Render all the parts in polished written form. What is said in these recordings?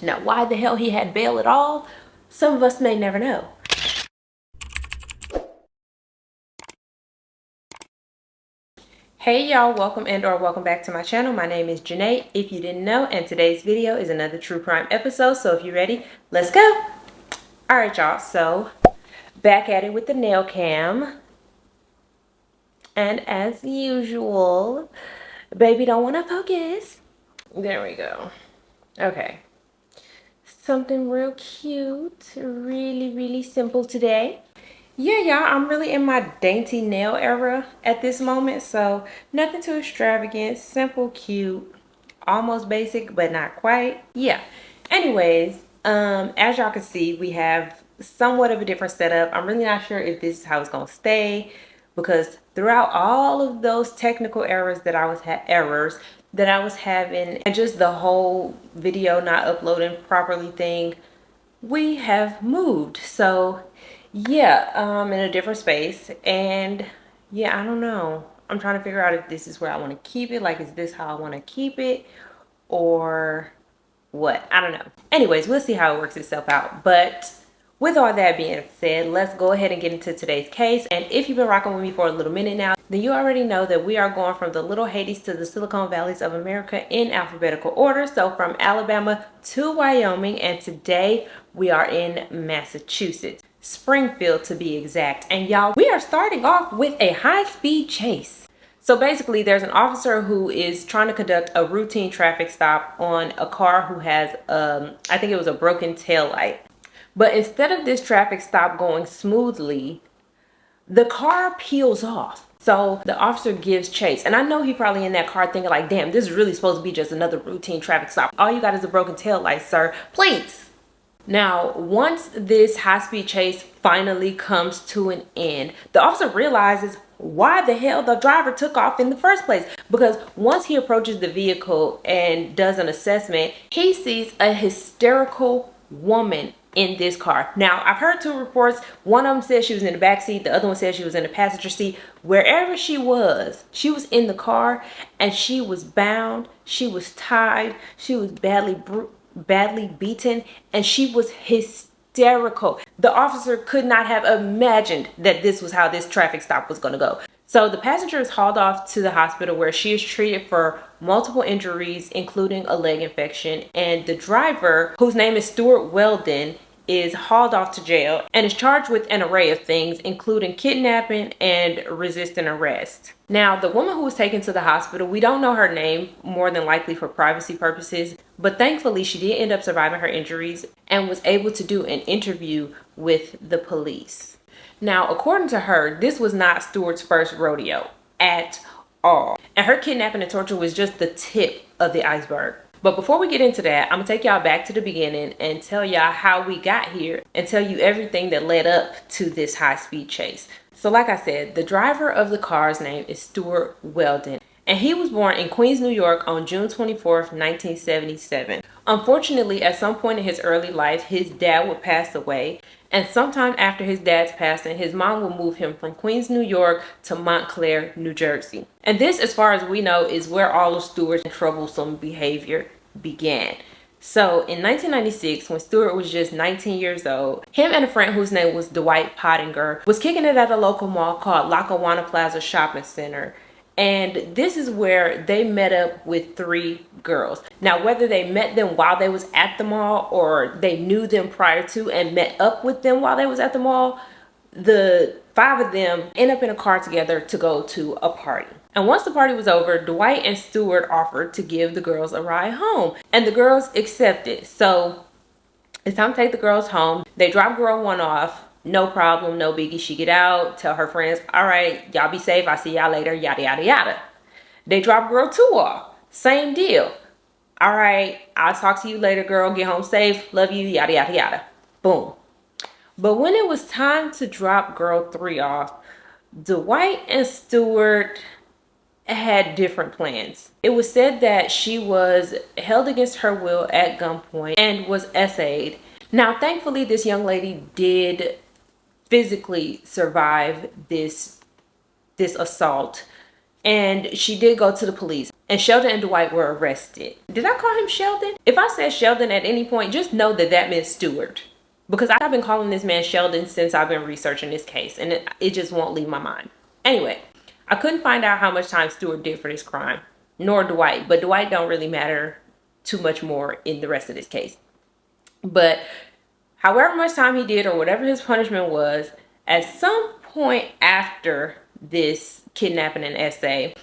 Now, why the hell he had bail at all, some of us may never know. Hey y'all, welcome and/or welcome back to my channel. My name is Janae, if you didn't know, and today's video is another true crime episode. So if you're ready, let's go. All right, y'all, so back at it with the nail cam. And as usual, baby don't want to focus. There we go. Okay. Something real cute, really simple today. Yeah, y'all, I'm really in my dainty nail era at this moment, so nothing too extravagant, simple, cute, almost basic, but not quite. Yeah. Anyways, as y'all can see, we have somewhat of a different setup. I'm really not sure if this is how it's gonna stay, because throughout all of those technical errors that I was having, and just the whole video not uploading properly thing, we have moved. So yeah, in a different space. And yeah, I don't know, I'm trying to figure out if this is where I want to keep it. Like, is this how I want to keep it or what? I don't know. Anyways, we'll see how it works itself out. But with all that being said, let's go ahead and get into today's case. And if you've been rocking with me for a little minute now, then you already know that we are going from the little Hades to the Silicon Valleys of America in alphabetical order. So from Alabama to Wyoming, and today we are in Massachusetts, Springfield to be exact. And y'all, we are starting off with a high-speed chase. So basically, there's an officer who is trying to conduct a routine traffic stop on a car who has, I think it was a broken tail light. But instead of this traffic stop going smoothly, the car peels off. So the officer gives chase. And I know he probably in that car thinking like, damn, this is really supposed to be just another routine traffic stop. All you got is a broken tail light, sir. Please. Now, once this high-speed chase finally comes to an end, the officer realizes why the hell the driver took off in the first place. Because once he approaches the vehicle and does an assessment, he sees a hysterical woman in this car. Now, I've heard two reports. One of them says she was in the back seat. The other one says she was in the passenger seat. Wherever she was in the car, and she was bound. She was tied. She was badly beaten, and she was hysterical. The officer could not have imagined that this was how this traffic stop was going to go. So the passenger is hauled off to the hospital, where she is treated for multiple injuries, including a leg infection. And the driver, whose name is Stewart Weldon, is hauled off to jail and is charged with an array of things, including kidnapping and resisting arrest. Now, the woman who was taken to the hospital, we don't know her name, more than likely for privacy purposes, but thankfully she did end up surviving her injuries and was able to do an interview with the police. Now, according to her, this was not Stewart's first rodeo at all. And her kidnapping and torture was just the tip of the iceberg. But before we get into that, I'm gonna take y'all back to the beginning and tell y'all how we got here and tell you everything that led up to this high-speed chase. So like I said, the driver of the car's name is Stewart Weldon, and he was born in Queens, New York on June 24th, 1977. Unfortunately, at some point in his early life, his dad would pass away, and sometime after his dad's passing, his mom would move him from Queens, New York to Montclair, New Jersey. And this, as far as we know, is where all of Stewart's troublesome behavior began. So in 1996, when Stewart was just 19 years old, him and a friend whose name was Dwight Pottinger was kicking it at a local mall called Lackawanna Plaza Shopping Center. And this is where they met up with three girls. Now, whether they met them while they was at the mall or they knew them prior to and met up with them while they was at the mall, the five of them end up in a car together to go to a party. And once the party was over, Dwight and Stewart offered to give the girls a ride home, and the girls accepted. So it's time to take the girls home. They drop girl one off. No problem, no biggie. She get out, tell her friends, all right, y'all be safe. I'll see y'all later, yada, yada, yada. They drop girl two off. Same deal. All right, I'll talk to you later, girl. Get home safe. Love you, yada, yada, yada. Boom. But when it was time to drop girl three off, Dwight and Stewart had different plans. It was said that she was held against her will at gunpoint and was essayed. Now, thankfully, this young lady did physically survive this assault, and she did go to the police. and Sheldon and Dwight were arrested. Did I call him Sheldon? If I said Sheldon at any point, just know that that meant Stewart. Because I've been calling this man Sheldon since I've been researching this case, and it just won't leave my mind. Anyway, I couldn't find out how much time Stewart did for this crime, nor Dwight, but Dwight don't really matter too much more in the rest of this case. But however much time he did or whatever his punishment was, at some point after this kidnapping and essay,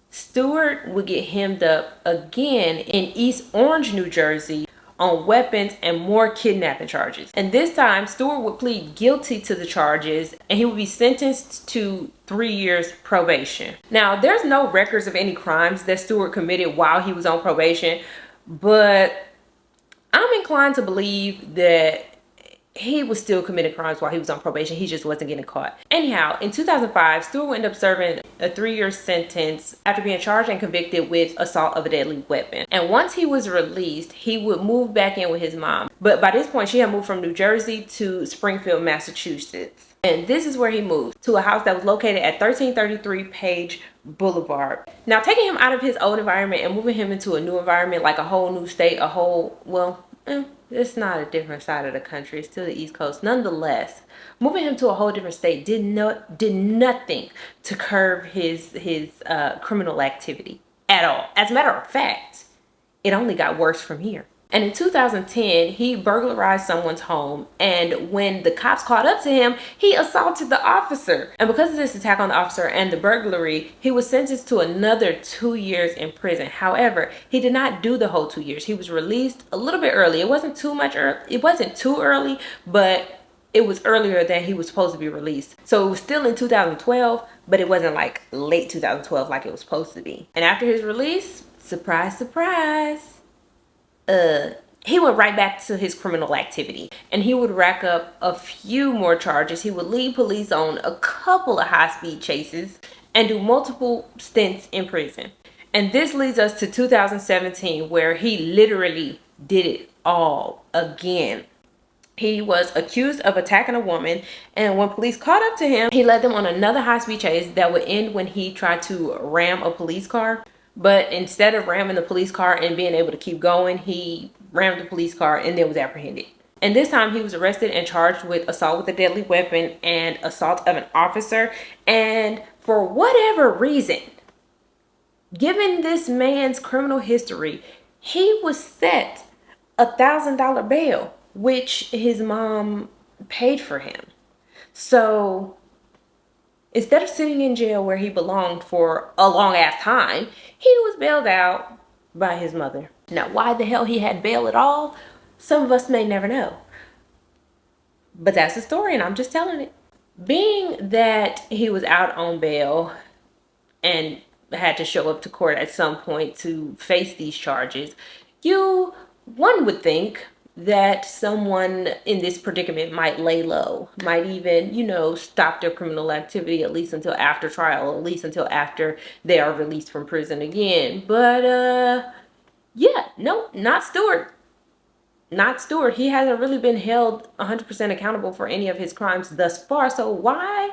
Stewart would get hemmed up again in East Orange, New Jersey on weapons and more kidnapping charges. And this time, Stewart would plead guilty to the charges and he would be sentenced to 3 years probation. Now, there's no records of any crimes that Stewart committed while he was on probation, but I'm inclined to believe that he was still committing crimes while he was on probation. He just wasn't getting caught. Anyhow, in 2005, Stewart would end up serving a 3-year sentence after being charged and convicted with assault of a deadly weapon. And once he was released, he would move back in with his mom. But by this point, she had moved from New Jersey to Springfield, Massachusetts. And this is where he moved, to a house that was located at 1333 Page Boulevard. Now, taking him out of his old environment and moving him into a new environment, like a whole new state, it's not a different side of the country. It's still the East Coast. Nonetheless, moving him to a whole different state did nothing to curb his criminal activity at all. As a matter of fact, it only got worse from here. And in 2010, he burglarized someone's home. And when the cops caught up to him, he assaulted the officer. And because of this attack on the officer and the burglary, he was sentenced to another 2 years in prison. However, he did not do the whole 2 years. He was released a little bit early. It wasn't too much early. It wasn't too early, but it was earlier than he was supposed to be released. So it was still in 2012, but it wasn't like late 2012 like it was supposed to be. And after his release, surprise, surprise, he went right back to his criminal activity, and he would rack up a few more charges. He would lead police on a couple of high-speed chases and do multiple stints in prison. And this leads us to 2017, where he literally did it all again. He was accused of attacking a woman, and when police caught up to him, he led them on another high-speed chase that would end when he tried to ram a police car. But instead of ramming the police car and being able to keep going, he rammed the police car and then was apprehended. And this time he was arrested and charged with assault with a deadly weapon and assault of an officer. And for whatever reason, given this man's criminal history, he was set $1,000 bail, which his mom paid for him. So instead of sitting in jail where he belonged for a long ass time, he was bailed out by his mother. Now, why the hell he had bail at all, some of us may never know. But that's the story, and I'm just telling it. Being that he was out on bail and had to show up to court at some point to face these charges, one would think that someone in this predicament might lay low, might even, stop their criminal activity, at least until after trial, at least until after they are released from prison again. But, no, not Stewart. Not Stewart. He hasn't really been held 100% accountable for any of his crimes thus far. So why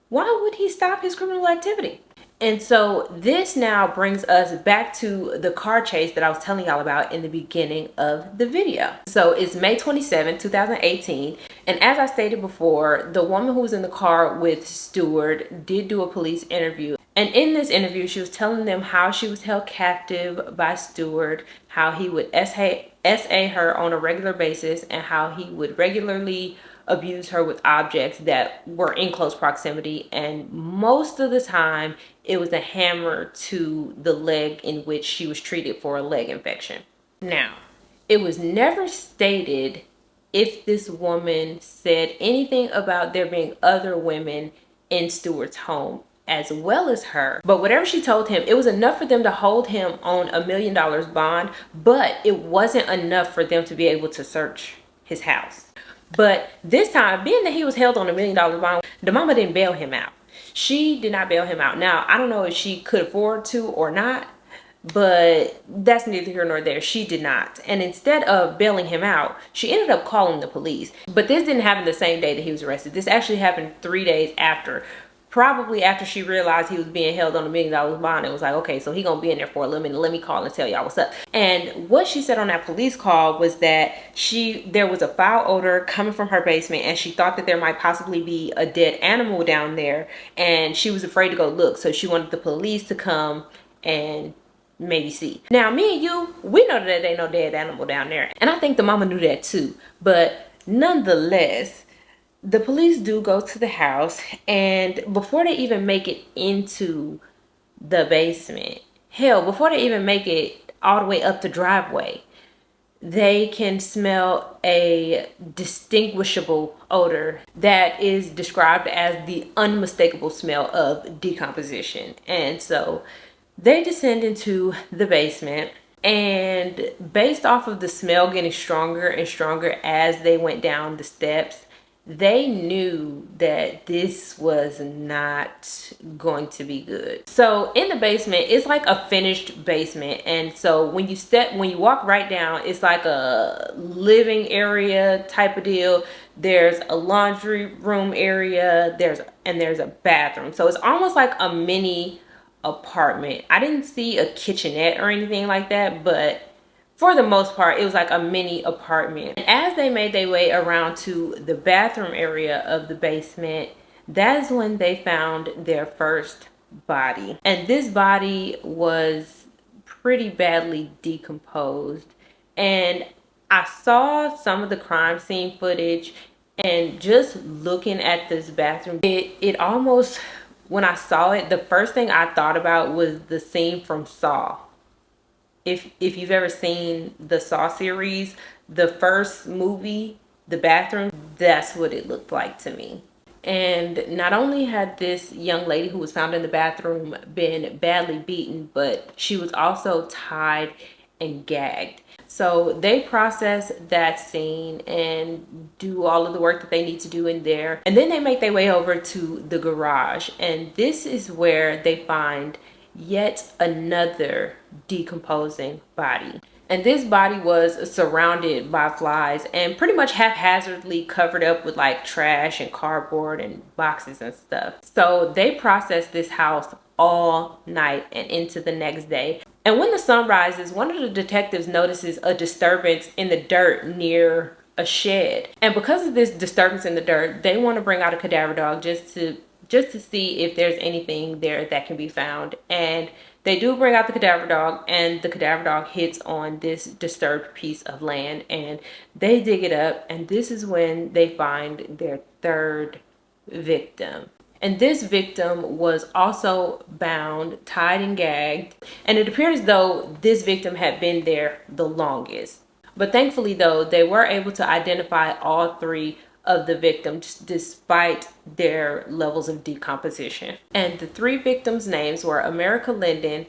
would he stop his criminal activity? And so this now brings us back to the car chase that I was telling y'all about in the beginning of the video. So it's May 27, 2018. And as I stated before, the woman who was in the car with Stewart did do a police interview. And in this interview, she was telling them how she was held captive by Stewart, how he would SA her on a regular basis, and how he would regularly abuse her with objects that were in close proximity, and most of the time it was a hammer to the leg in which she was treated for a leg infection. Now, it was never stated if this woman said anything about there being other women in Stewart's home as well as her, but whatever she told him, it was enough for them to hold him on $1 million bond, but it wasn't enough for them to be able to search his house. But this time, being that he was held on $1 million bond, the mama didn't bail him out. She did not bail him out. Now, I don't know if she could afford to or not, but that's neither here nor there. She did not. And instead of bailing him out, she ended up calling the police. But this didn't happen the same day that he was arrested. This actually happened 3 days after. probably after she realized he was being held on $1 million bond, it was like, okay, so he gonna be in there for a little minute. Let me call and tell y'all what's up. And what she said on that police call was that there was a foul odor coming from her basement, and she thought that there might possibly be a dead animal down there, and she was afraid to go look. So she wanted the police to come and maybe see. Now, me and you, we know that there ain't no dead animal down there, and I think the mama knew that too. But nonetheless, the police do go to the house, and before they even make it into the basement, hell, before they even make it all the way up the driveway, they can smell a distinguishable odor that is described as the unmistakable smell of decomposition. And so they descend into the basement, and based off of the smell getting stronger and stronger as they went down the steps, they knew that this was not going to be good. So in the basement, it's like a finished basement. And so when you walk right down, it's like a living area type of deal. There's a laundry room area, there's a bathroom. So it's almost like a mini apartment. I didn't see a kitchenette or anything like that, but for the most part, it was like a mini apartment. And as they made their way around to the bathroom area of the basement, that's when they found their first body. And this body was pretty badly decomposed. And I saw some of the crime scene footage, and just looking at this bathroom, it almost, when I saw it, the first thing I thought about was the scene from Saw. If you've ever seen the Saw series, the first movie, the bathroom, that's what it looked like to me. And not only had this young lady who was found in the bathroom been badly beaten, but she was also tied and gagged. So they process that scene and do all of the work that they need to do in there. And then they make their way over to the garage. And this is where they find yet another decomposing body. And this body was surrounded by flies and pretty much haphazardly covered up with like trash and cardboard and boxes and stuff. So they processed this house all night and into the next day. And when the sun rises, one of the detectives notices a disturbance in the dirt near a shed. And because of this disturbance in the dirt, they want to bring out a cadaver dog just to see if there's anything there that can be found. And they do bring out the cadaver dog, and the cadaver dog hits on this disturbed piece of land, and they dig it up, and this is when they find their third victim. And this victim was also bound, tied, and gagged, and it appeared as though this victim had been there the longest. But thankfully, though, they were able to identify all three of the victims despite their levels of decomposition. And the three victims' names were America Linden,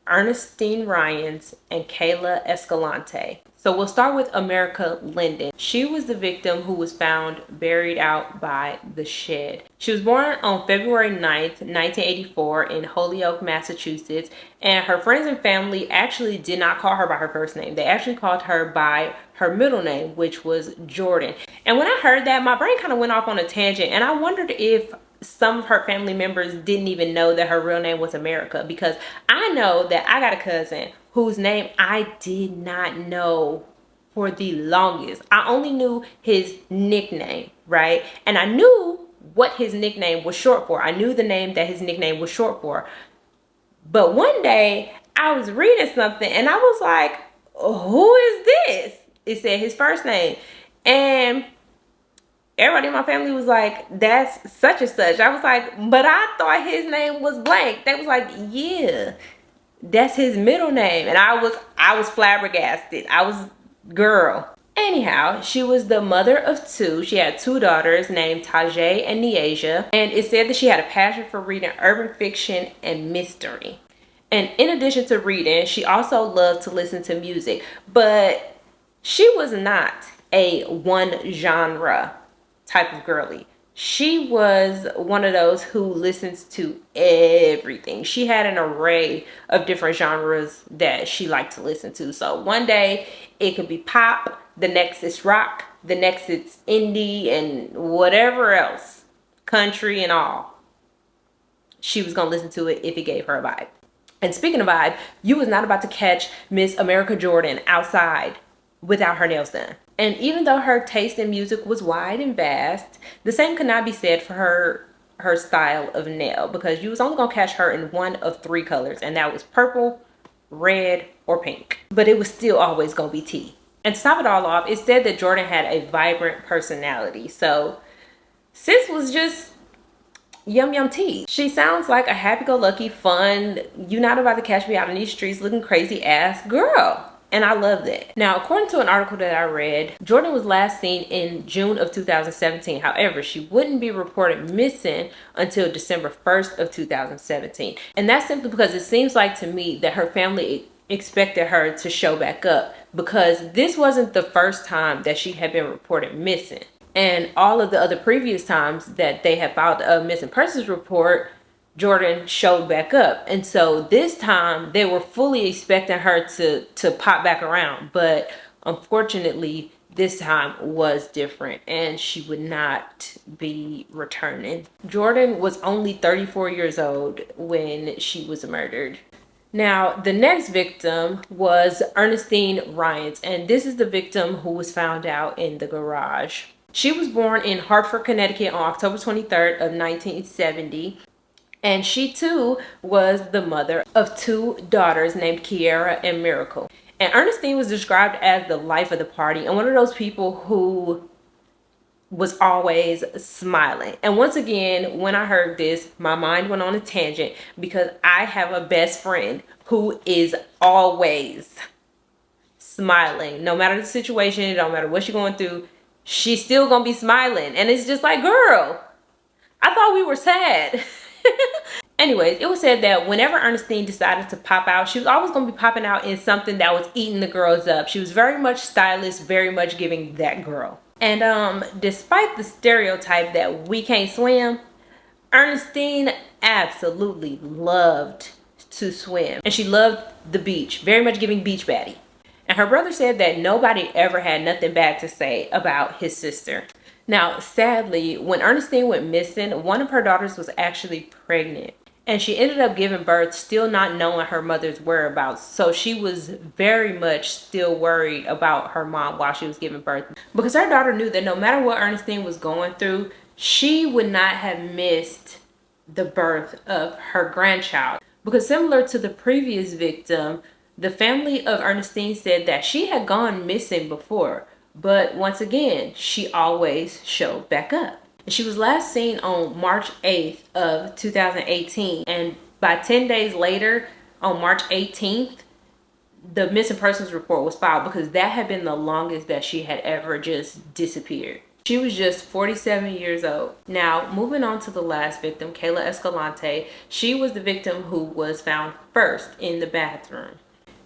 Ernestine Ryans, and Kayla Escalante. So we'll start with America Linden. She was the victim who was found buried out by the shed. She was born on February 9th, 1984 in Holyoke, Massachusetts. And her friends and family actually did not call her by her first name. They actually called her by her middle name, which was Jordan. And when I heard that, my brain kind of went off on a tangent. And I wondered if some of her family members didn't even know that her real name was America, because I know that I got a cousin whose name I did not know for the longest. I only knew his nickname, right? And I knew what his nickname was short for. I knew the name that his nickname was short for. But one day I was reading something and I was like, who is this? It said his first name. And everybody in my family was like, that's such and such. I was like, but I thought his name was blank. They was like, yeah, that's his middle name. And I was flabbergasted. I was, girl. Anyhow, she was the mother of two. She had two daughters named Tajay and Niaja. And it said that she had a passion for reading urban fiction and mystery. And in addition to reading, she also loved to listen to music. But she was not a one genre type of girly. She was one of those who listens to everything. She had an array of different genres that she liked to listen to. So one day it could be pop, the next it's rock, the next it's indie, and whatever else, country and all. she was gonna listen to it if it gave her a vibe. And speaking of vibe, you was not about to catch Miss America Jordan outside without her nails done. And even though her taste in music was wide and vast, the same could not be said for her style of nail, because you was only gonna catch her in one of three colors, and that was purple, red, or pink. But it was still always gonna be tea. And to top it all off, it said that Jordan had a vibrant personality. So sis was just yum yum tea. She sounds like a happy-go-lucky, fun, you not about to catch me out in these streets looking crazy ass girl. And I love that. Now, according to an article that I read, Jordan was last seen in June of 2017. However, she wouldn't be reported missing until December 1st of 2017. And that's simply because it seems like to me that her family expected her to show back up, because this wasn't the first time that she had been reported missing. And all of the other previous times that they had filed a missing persons report, Jordan showed back up. And so this time they were fully expecting her to pop back around. But unfortunately, this time was different, and she would not be returning. Jordan was only 34 years old when she was murdered. Now, the next victim was Ernestine Ryans, and this is the victim who was found out in the garage. She was born in Hartford, Connecticut on October 23rd of 1970. And she too was the mother of two daughters named Kiara and Miracle. And Ernestine was described as the life of the party and one of those people who was always smiling. And once again, when I heard this, my mind went on a tangent, because I have a best friend who is always smiling. No matter the situation, no matter what she's going through, she's still gonna be smiling. And it's just like, girl, I thought we were sad. Anyways, it was said that whenever Ernestine decided to pop out, she was always going to be popping out in something that was eating the girls up. She was very much stylish, very much giving that girl. And despite the stereotype that we can't swim, Ernestine absolutely loved to swim. And she loved the beach, very much giving beach baddie. And her brother said that nobody ever had nothing bad to say about his sister. Now, sadly, when Ernestine went missing, one of her daughters was actually pregnant. And she ended up giving birth still not knowing her mother's whereabouts. So she was very much still worried about her mom while she was giving birth. Because her daughter knew that no matter what Ernestine was going through, she would not have missed the birth of her grandchild. Because similar to the previous victim, the family of Ernestine said that she had gone missing before. But once again, she always showed back up. She was last seen on March 8th of 2018, and by 10 days later, on March 18th, the missing persons report was filed, because that had been the longest that she had ever just disappeared. She was just 47 years old. Now, moving on to the last victim, Kayla Escalante. She was the victim who was found first in the bathroom.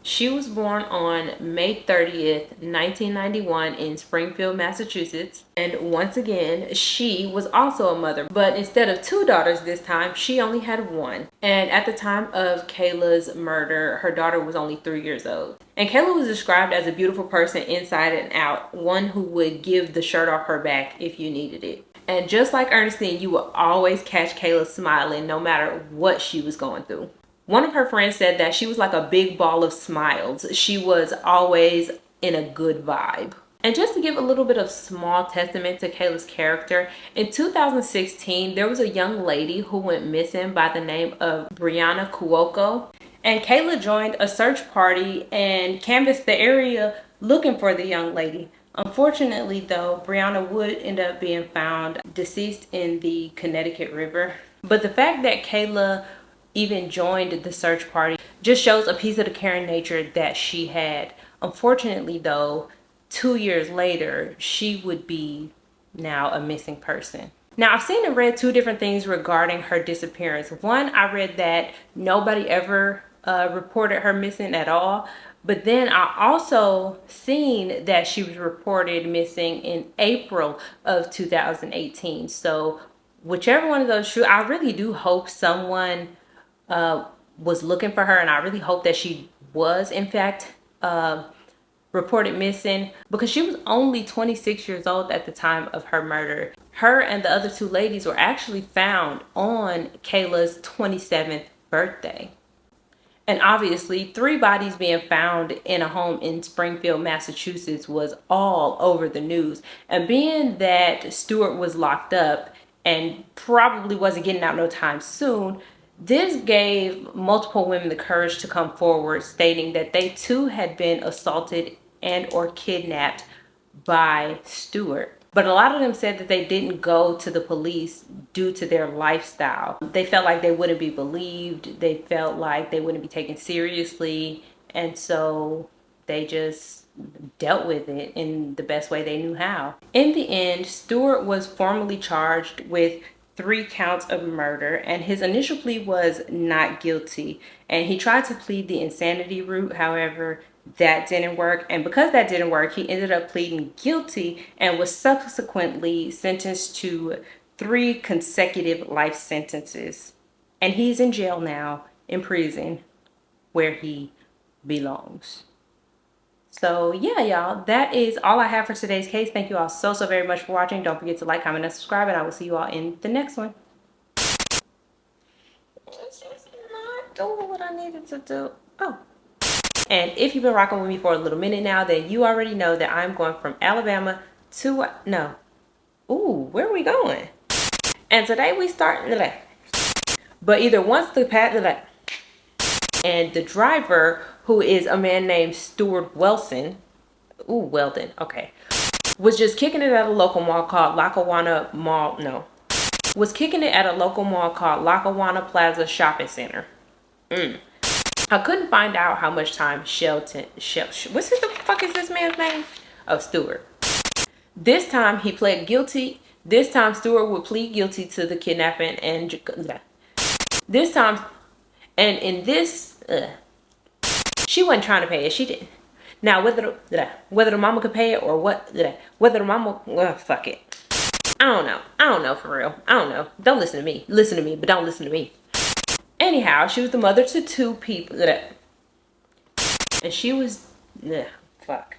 She was born on May 30th, 1991 in Springfield, Massachusetts. And once again, she was also a mother, but instead of two daughters this time, she only had one. And at the time of Kayla's murder, her daughter was only 3 years old. And Kayla was described as a beautiful person inside and out, one who would give the shirt off her back if you needed it. And just like Ernestine, you would always catch Kayla smiling no matter what she was going through. One of her friends said that she was like a big ball of smiles. She was always in a good vibe. And just to give a little bit of small testament to Kayla's character, in 2016, there was a young lady who went missing by the name of Brianna Cuoco. And Kayla joined a search party and canvassed the area looking for the young lady. Unfortunately, though, Brianna would end up being found deceased in the Connecticut River. But the fact that Kayla even joined the search party just shows a piece of the caring nature that she had. Unfortunately, though, 2 years later, she would be now a missing person. Now, I've seen and read two different things regarding her disappearance. One, I read that nobody ever reported her missing at all. But then I also seen that she was reported missing in April of 2018. So whichever one of those true, I really do hope someone was looking for her, and I really hope that she was in fact reported missing, because she was only 26 years old at the time of her murder. Her and the other two ladies were actually found on Kayla's 27th birthday. And obviously, 3 bodies being found in a home in Springfield, Massachusetts was all over the news. And being that Stewart was locked up and probably wasn't getting out no time soon, this gave multiple women the courage to come forward, stating that they too had been assaulted and or kidnapped by Stewart. But a lot of them said that they didn't go to the police due to their lifestyle. They felt like they wouldn't be believed. They felt like they wouldn't be taken seriously. And so they just dealt with it in the best way they knew how. In the end, Stewart was formally charged with 3 counts of murder, and his initial plea was not guilty. And he tried to plead the insanity route. However, that didn't work, and because that didn't work, he ended up pleading guilty and was subsequently sentenced to 3 consecutive life sentences. And he's in jail now, in prison, where he belongs. So yeah, y'all, that is all I have for today's case. Thank you all so very much for watching. Don't forget to like, comment, and subscribe, and I will see you all in the next one. It's just not doing what I needed to do. Oh. And if you've been rocking with me for a little minute now, then you already know that I'm going from Alabama to, no. Ooh, where are we going? And today we start, but either once the path, and the driver, who is a man named Stewart Weldon, Weldon, okay, was just kicking it at a local mall called Lackawanna Mall, was kicking it at a local mall called Lackawanna Plaza Shopping Center. I couldn't find out how much time what's the fuck is this man's name? Oh, Stewart. This time he pled guilty. This time Stewart would plead guilty to the kidnapping and this time, and in this, she wasn't trying to pay it. She did. Now whether the mama could pay it or what, whether the mama, fuck it. I don't know for real. I don't know. Don't listen to me. Listen to me, but don't listen to me. Anyhow, she was the mother to 2 people. And she was, fuck.